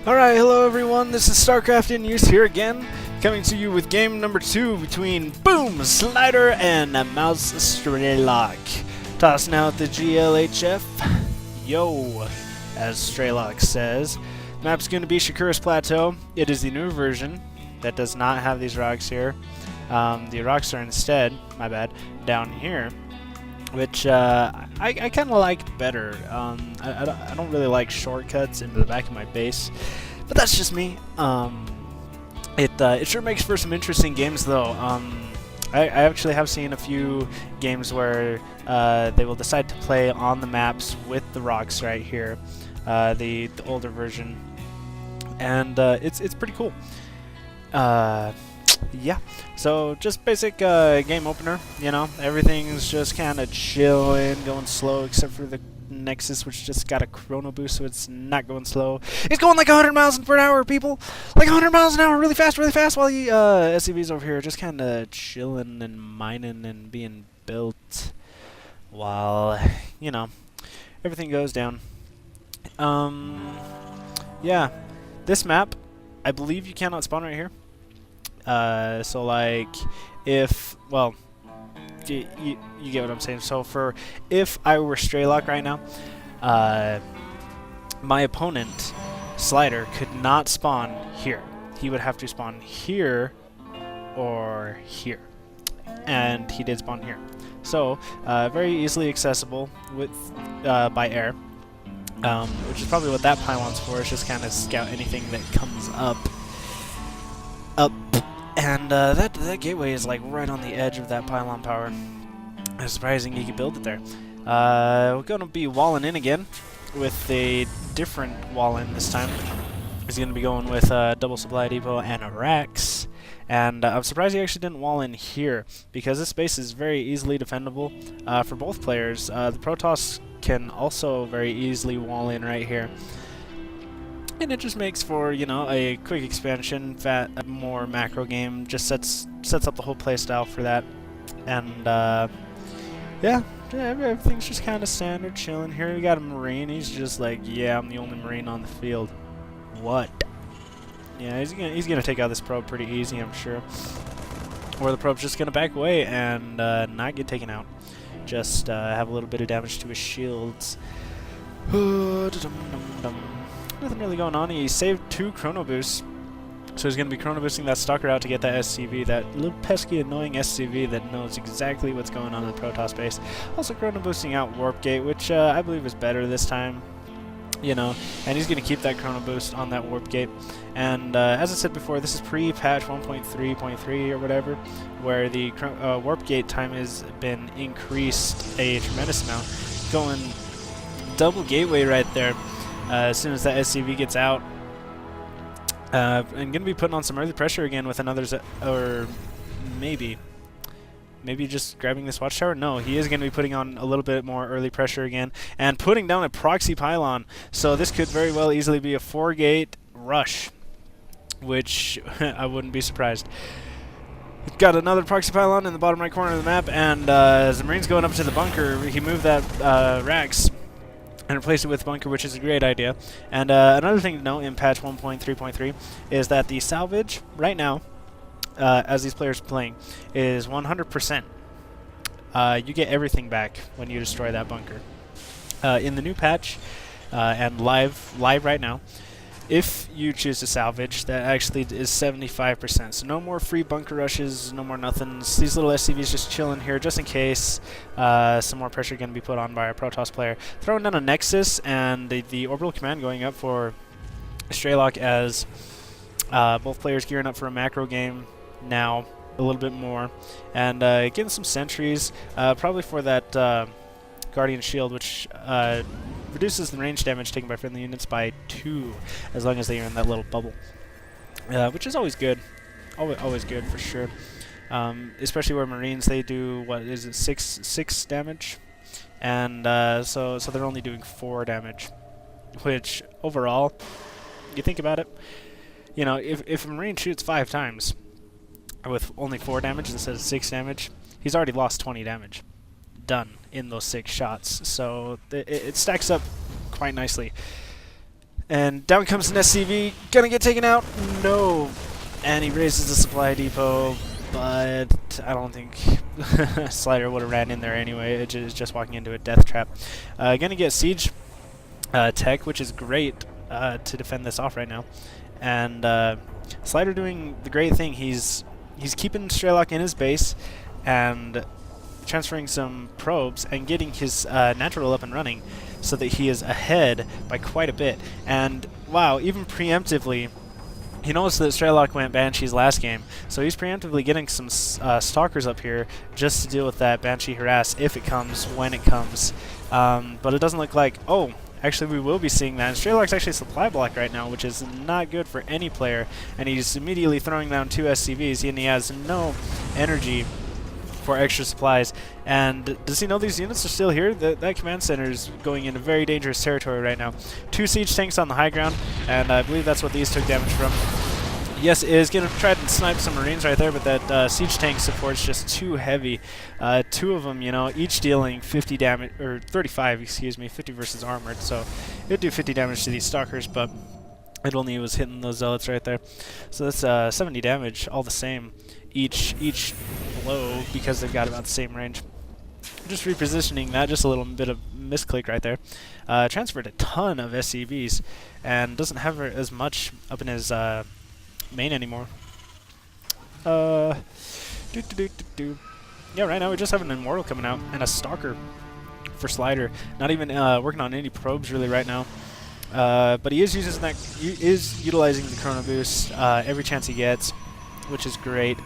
Alright, hello everyone, this is Starcraft InUse here again, coming to you with game number 2 between mouzStrelok and mouzStrelok. Tossing out the GLHF. Yo, as Strelok says. Map's going to be Shakura's Plateau. It is the new version that does not have these rocks here. The rocks are instead, my bad, down here, which I kind of like better. I don't really like shortcuts into the back of my base, but that's just me. It sure makes for some interesting games, though. I actually have seen a few games where they will decide to play on the maps with the rocks right here, the older version, and it's pretty cool. Yeah, so just basic game opener, you know, everything's just kind of chilling, going slow, except for the Nexus, which just got a chrono boost, so it's not going slow. It's going like 100 miles per hour, people! Like 100 miles an hour, really fast, while the SCV's over here just kind of chilling and mining and being built while, you know, everything goes down. Yeah, this map, I believe you cannot spawn right here. So like, if, well, you get what I'm saying. So if I were SLiDeR right now, my opponent, SLiDeR, could not spawn here. He would have to spawn here or here. And he did spawn here. So, very easily accessible with by air. Which is probably what that pylon's for, is just kind of scout anything that comes up. And that gateway is like right on the edge of that pylon power. It's surprising you could build it there. We're going to be walling in again with a different wall in this time. He's going to be going with a double supply depot and a racks. And I'm surprised he actually didn't wall in here, because this space is very easily defendable for both players. The Protoss can also very easily wall in right here. And it just makes for, you know, a quick expansion, more macro game. Just sets up the whole playstyle for that. And yeah, everything's just kind of standard, chilling here. We got a Marine. He's just like, yeah, I'm the only Marine on the field. What? Yeah, he's gonna take out this probe pretty easy, I'm sure. Or the probe's just gonna back away and not get taken out. Just have a little bit of damage to his shields. Nothing really going on. He saved 2 chrono boosts, so he's going to be chrono boosting that stalker out to get that SCV, that little pesky annoying SCV that knows exactly what's going on in the Protoss base. Also chrono boosting out warp gate, which I believe is better this time, you know, and he's going to keep that chrono boost on that warp gate. And as I said before, this is pre-patch 1.3.3 or whatever, where the warp gate time has been increased a tremendous amount, going double gateway right there. As soon as that SCV gets out, I'm going to be putting on some early pressure again with another, or maybe just grabbing this watchtower. No, he is going to be putting on a little bit more early pressure again and putting down a proxy pylon. So this could very well easily be a 4-gate rush, which I wouldn't be surprised. We've got another proxy pylon in the bottom right corner of the map, and as the Marine's going up to the bunker, he moved that racks and replace it with bunker, which is a great idea. And another thing to note in patch 1.3.3 is that the salvage right now, as these players are playing, is 100%. You get everything back when you destroy that bunker. In the new patch, and live right now, if you choose to salvage, that actually is 75%. So no more free bunker rushes, no more nothings. These little SCVs just chilling here just in case some more pressure can be put on by a Protoss player. Throwing down a Nexus and the orbital command going up for SLiDeR as both players gearing up for a macro game now a little bit more. And getting some sentries, probably for that Guardian Shield, which reduces the range damage taken by friendly units by 2, as long as they are in that little bubble, which is always good, always good for sure. Especially where Marines, they do, what is it, 6 damage, and so they're only doing 4 damage, which overall, you think about it, you know, if a Marine shoots 5 times with only 4 damage instead of 6 damage, he's already lost 20 damage. Done in those 6 shots, so it stacks up quite nicely. And down comes an SCV, gonna get taken out. No, and he raises the supply depot, but I don't think SLiDeR would have ran in there anyway. It is just walking into a death trap. Gonna get siege tech, which is great to defend this off right now. And SLiDeR doing the great thing. He's keeping SLiDeR in his base and transferring some probes and getting his natural up and running so that he is ahead by quite a bit. And wow, even preemptively, he knows that SLiDeR went Banshees last game, so he's preemptively getting some Stalkers up here just to deal with that Banshee harass if it comes, when it comes. But it doesn't look like, oh, actually we will be seeing that. And SLiDER's actually supply block right now, which is not good for any player, and he's immediately throwing down 2 SCVs, and he has no energy for extra supplies. And does he know these units are still here? That command center is going into very dangerous territory right now. 2 siege tanks on the high ground, and I believe that's what these took damage from. Yes, is going to try to snipe some Marines right there, but that siege tank support's just too heavy. 2 of them, you know, each dealing 50 damage, or 35, excuse me, 50 versus armored, so it'd do 50 damage to these Stalkers, but it only was hitting those Zealots right there. So that's 70 damage, all the same, each blow, because they've got about the same range. Just repositioning that, just a little bit of misclick right there. Transferred a ton of SCVs, and doesn't have as much up in his main anymore. Yeah, right now we just have an Immortal coming out, and a Stalker for SLiDER. Not even working on any probes really right now. But he is using that. He is utilizing the Chrono Boost every chance he gets, which is great.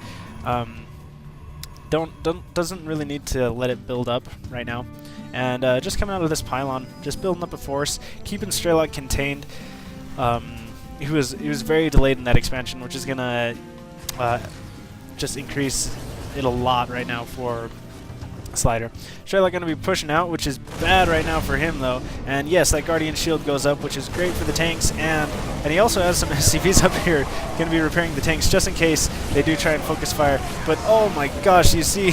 Doesn't really need to let it build up right now, and just coming out of this pylon, just building up a force, keeping SLiDER contained. He was very delayed in that expansion, which is gonna just increase it a lot right now for SLiDER. SLiDER going to be pushing out, which is bad right now for him though. And yes, that Guardian Shield goes up, which is great for the tanks, and he also has some SCVs up here going to be repairing the tanks just in case they do try and focus fire. But oh my gosh, you see,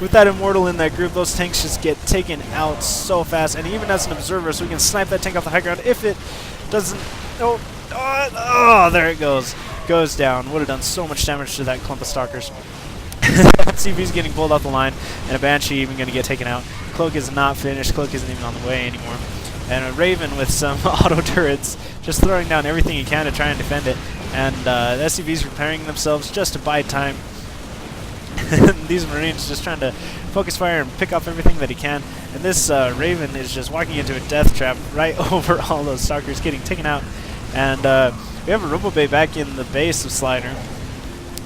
with that Immortal in that group, those tanks just get taken out so fast. And even as an observer, so we can snipe that tank off the high ground if it doesn't. Oh, there it goes. Goes down. Would have done so much damage to that clump of Stalkers. CV's getting pulled off the line, and a Banshee even going to get taken out. Cloak is not finished. Cloak isn't even on the way anymore. And a Raven with some auto turrets, just throwing down everything he can to try and defend it. And the SCV's repairing themselves just to buy time. These Marines just trying to focus fire and pick off everything that he can. And this Raven is just walking into a death trap right over all those Stalkers getting taken out. And we have a Robo-Bay back in the base of SLiDER.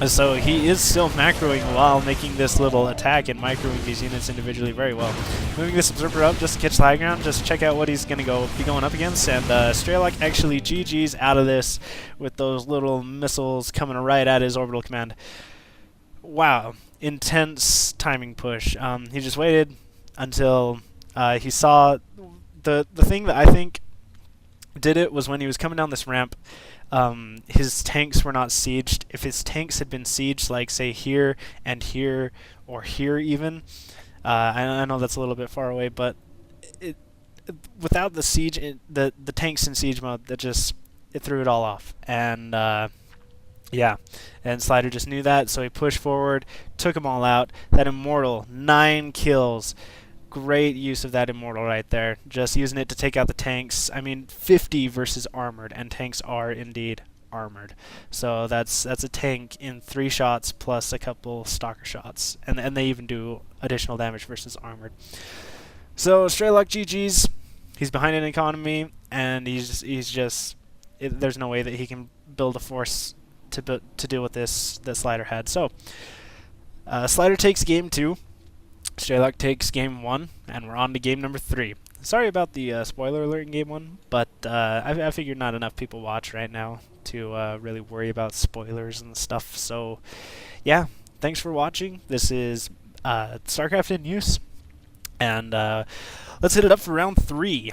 So he is still macroing while making this little attack and microing these units individually very well. Moving this Observer up just to catch the high ground, just check out what he's going to be going up against. And SLiDER actually GG's out of this with those little missiles coming right at his orbital command. Wow, intense timing push. He just waited until he saw the thing that I think did it was when he was coming down this ramp. His tanks were not sieged. If his tanks had been sieged, like say here and here or here even, I know that's a little bit far away, but without the siege, the tanks in siege mode, it threw it all off. And yeah, and SLiDER just knew that, so he pushed forward, took them all out. That Immortal, 9 kills. Great use of that Immortal right there. Just using it to take out the tanks. I mean, 50 versus armored, and tanks are indeed armored. So that's a tank in 3 shots plus a couple Stalker shots, and they even do additional damage versus armored. So SLiDER GG's. He's behind an economy, and there's no way that he can build a force to deal with this that SLiDER had. So SLiDER takes game 2. SLiDER takes game 1, and we're on to game number 3. Sorry about the spoiler alert in game 1, but I figured not enough people watch right now to really worry about spoilers and stuff. So, yeah, thanks for watching. This is Starcraft InUse, and let's hit it up for round 3.